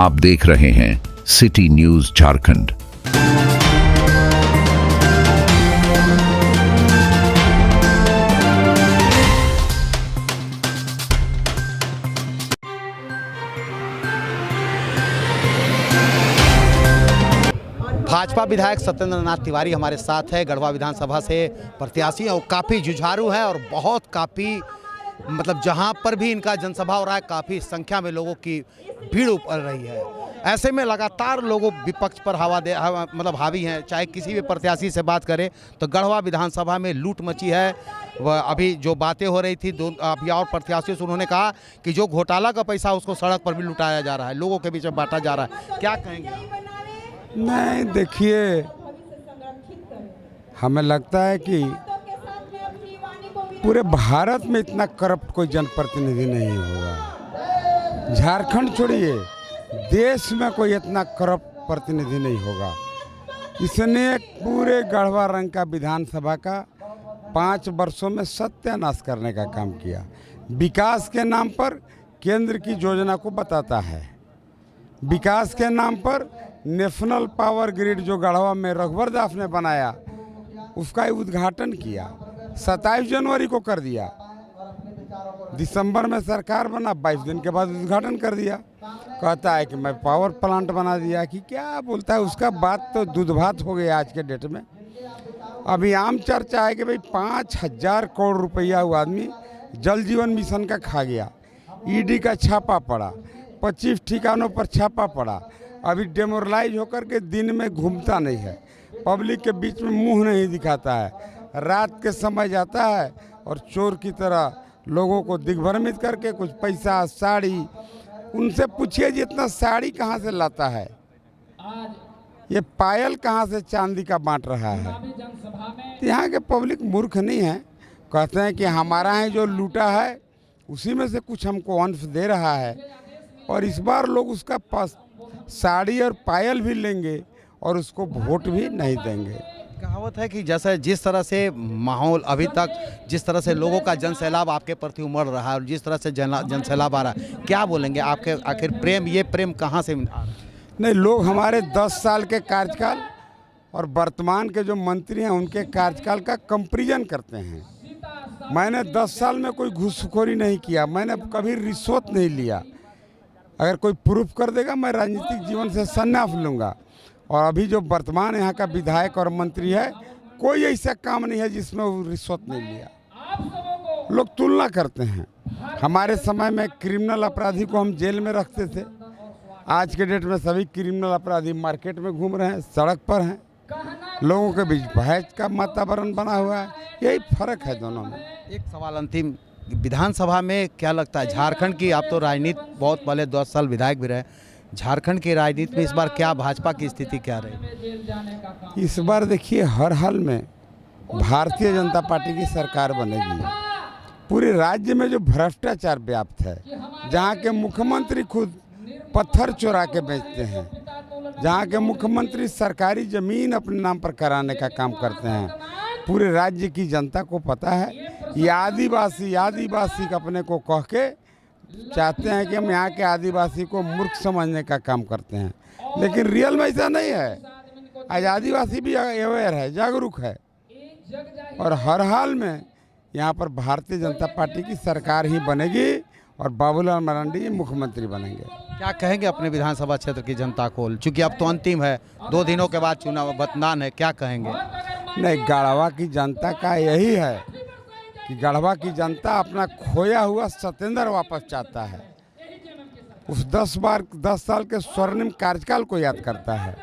आप देख रहे हैं सिटी न्यूज झारखंड। भाजपा विधायक सत्येंद्र नाथ तिवारी हमारे साथ है। गढ़वा विधानसभा से प्रत्याशी हैं और काफ़ी जुझारू हैं और बहुत काफ़ी जहां पर भी इनका जनसभा हो रहा है काफ़ी संख्या में लोगों की भीड़ उमड़ रही है। ऐसे में लगातार लोगों विपक्ष पर हावी हैं। चाहे किसी भी प्रत्याशी से बात करें तो गढ़वा विधानसभा में लूट मची है। वह अभी जो बातें हो रही थी अभी और प्रत्याशियों से उन्होंने कहा कि जो घोटाला का पैसा उसको सड़क पर भी लुटाया जा रहा है, लोगों के बीच में बांटा जा रहा है। क्या कहेंगे आप? नहीं, देखिए, हमें लगता है कि पूरे भारत में इतना करप्ट कोई जनप्रतिनिधि नहीं होगा। झारखंड छोड़िए, देश में कोई इतना करप्ट प्रतिनिधि नहीं होगा। इसने पूरे गढ़वा रंग का विधानसभा का 5 वर्षों में सत्यानाश करने का काम किया। विकास के नाम पर केंद्र की योजना को बताता है, विकास के नाम पर नेशनल पावर ग्रिड जो गढ़वा में रघुवर दास ने बनाया उसका उद्घाटन किया। 27 जनवरी को कर दिया। दिसंबर में सरकार बना, 22 दिन के बाद उद्घाटन कर दिया। कहता है कि मैं पावर प्लांट बना दिया कि क्या बोलता है, उसका बात तो दूध भात हो गया आज के डेट में। अभी आम चर्चा है कि भाई 5,000 करोड़ रुपया वो आदमी जल जीवन मिशन का खा गया। ईडी का छापा पड़ा, 25 ठिकानों पर छापा पड़ा। अभी डेमोरलाइज होकर के दिन में घूमता नहीं है, पब्लिक के बीच में मुंह नहीं दिखाता है, रात के समय जाता है और चोर की तरह लोगों को दिग्भ्रमित करके कुछ पैसा, साड़ी, उनसे पूछिए जी इतना साड़ी कहाँ से लाता है, ये पायल कहाँ से चांदी का बांट रहा है। तो यहाँ के पब्लिक मूर्ख नहीं है, कहते हैं कि हमारा है जो लूटा है उसी में से कुछ हमको अंश दे रहा है। और इस बार लोग उसका साड़ी और पायल भी लेंगे और उसको वोट भी नहीं देंगे। कहावत है कि जैसे जिस तरह से माहौल अभी तक, जिस तरह से लोगों का जनसैलाब आपके प्रति उमड़ रहा है और जिस तरह से जनसैलाब आ रहा है, क्या बोलेंगे आपके आखिर ये प्रेम कहाँ से आ रहा है? नहीं, लोग हमारे 10 साल के कार्यकाल और वर्तमान के जो मंत्री हैं उनके कार्यकाल का कंपैरिजन करते हैं। मैंने 10 साल में कोई घूसखोरी नहीं किया, मैंने कभी रिश्वत नहीं लिया। अगर कोई प्रूफ कर देगा मैं राजनीतिक जीवन से संन्यास लूँगा। और अभी जो वर्तमान यहाँ का विधायक और मंत्री है, कोई ऐसा काम नहीं है जिसमें वो रिश्वत नहीं लिया। लोग तुलना करते हैं। हमारे समय में क्रिमिनल अपराधी को हम जेल में रखते थे, आज के डेट में सभी क्रिमिनल अपराधी मार्केट में घूम रहे हैं, सड़क पर हैं, लोगों के बीच बहस का वातावरण बना हुआ है। यही फर्क है दोनों में। एक सवाल अंतिम, विधानसभा में क्या लगता है झारखंड की, आप तो राजनीति बहुत पहले 10 साल विधायक भी रहे, झारखंड की राजनीति में इस बार क्या भाजपा की स्थिति क्या रही? इस बार देखिए, हर हाल में भारतीय जनता पार्टी की सरकार बनेगी। पूरे राज्य में जो भ्रष्टाचार व्याप्त है, जहाँ के मुख्यमंत्री खुद पत्थर चुरा के बेचते हैं, जहाँ के मुख्यमंत्री सरकारी जमीन अपने नाम पर कराने का काम करते हैं, पूरे राज्य की जनता को पता है। ये आदिवासी अपने को कह के चाहते हैं कि हम यहाँ के आदिवासी को मूर्ख समझने का काम करते हैं, लेकिन रियल में ऐसा नहीं है। आज आदिवासी भी अवेयर है, जागरूक है और हर हाल में यहाँ पर भारतीय जनता पार्टी की सरकार ही बनेगी और बाबूलाल मरांडी मुख्यमंत्री बनेंगे। क्या कहेंगे अपने विधानसभा क्षेत्र की जनता को, चूंकि अब तो अंतिम है, 2 दिनों के बाद चुनाव मतदान है, क्या कहेंगे? नहीं, गढ़वा की जनता का यही है कि गढ़वा की जनता अपना खोया हुआ सत्येंद्र वापस चाहता है। उस 10 साल के स्वर्णिम कार्यकाल को याद करता है।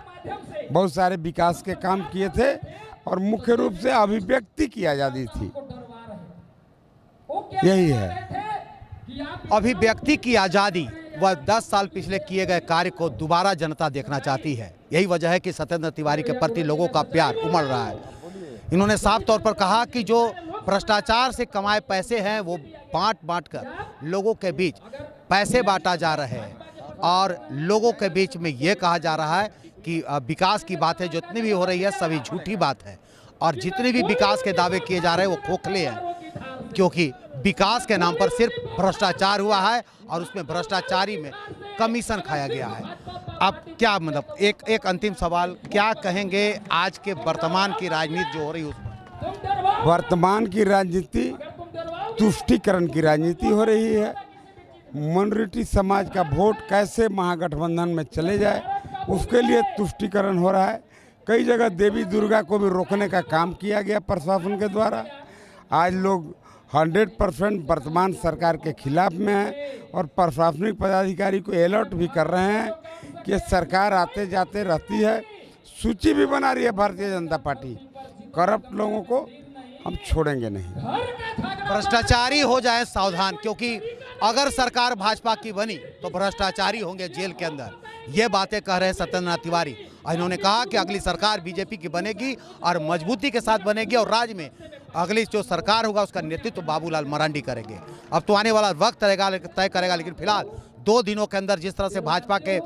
बहुत सारे विकास के काम किए थे और मुख्य रूप से अभिव्यक्ति की आज़ादी थी, यही है। अभिव्यक्ति की आज़ादी वह 10 साल पिछले किए गए कार्य को दोबारा जनता देखना चाहती है। यही वजह है कि सत्येंद्र तिवारी के प्रति लोगों का प्यार उमड़ रहा है। इन्होंने साफ तौर पर कहा कि जो भ्रष्टाचार से कमाए पैसे हैं वो बांट कर लोगों के बीच पैसे बांटा जा रहे हैं और लोगों के बीच में ये कहा जा रहा है कि विकास की बात है जितनी भी हो रही है सभी झूठी बात है और जितने भी विकास के दावे किए जा रहे हैं वो खोखले हैं, क्योंकि विकास के नाम पर सिर्फ भ्रष्टाचार हुआ है और उसमें भ्रष्टाचारी में कमीशन खाया गया है। अब क्या मतलब एक अंतिम सवाल, क्या कहेंगे आज के वर्तमान की राजनीति जो हो रही है उस पर? वर्तमान की राजनीति तुष्टीकरण की राजनीति हो रही है। माइनॉरिटी समाज का वोट कैसे महागठबंधन में चले जाए उसके लिए तुष्टीकरण हो रहा है। कई जगह देवी दुर्गा को भी रोकने का काम किया गया प्रशासन के द्वारा। आज लोग 100% वर्तमान सरकार के खिलाफ में है और प्रशासनिक पदाधिकारी को अलर्ट भी कर रहे हैं कि सरकार आते जाते रहती है। सूची भी बना रही है भारतीय जनता पार्टी। करप्ट लोगों को हम छोड़ेंगे नहीं। भ्रष्टाचारी हो जाए सावधान, क्योंकि अगर सरकार भाजपा की बनी तो भ्रष्टाचारी होंगे जेल के अंदर। ये बातें कह रहे हैं सत्येंद्रनाथ तिवारी। इन्होंने कहा कि अगली सरकार बीजेपी की बनेगी और मजबूती के साथ बनेगी और राज्य में अगली जो सरकार होगा उसका नेतृत्व बाबूलाल मरांडी करेंगे। अब तो आने वाला वक्त तय करेगा, लेकिन फिलहाल 2 दिनों के अंदर जिस तरह से भाजपा के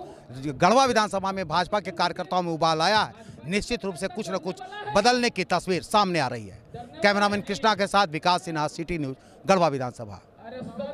गढ़वा विधानसभा में भाजपा के कार्यकर्ताओं में उबाल आया है, निश्चित रूप से कुछ न कुछ बदलने की तस्वीर सामने आ रही है। कैमरामैन कृष्णा के साथ विकास सिन्हा, सिटी न्यूज़, गढ़वा विधानसभा।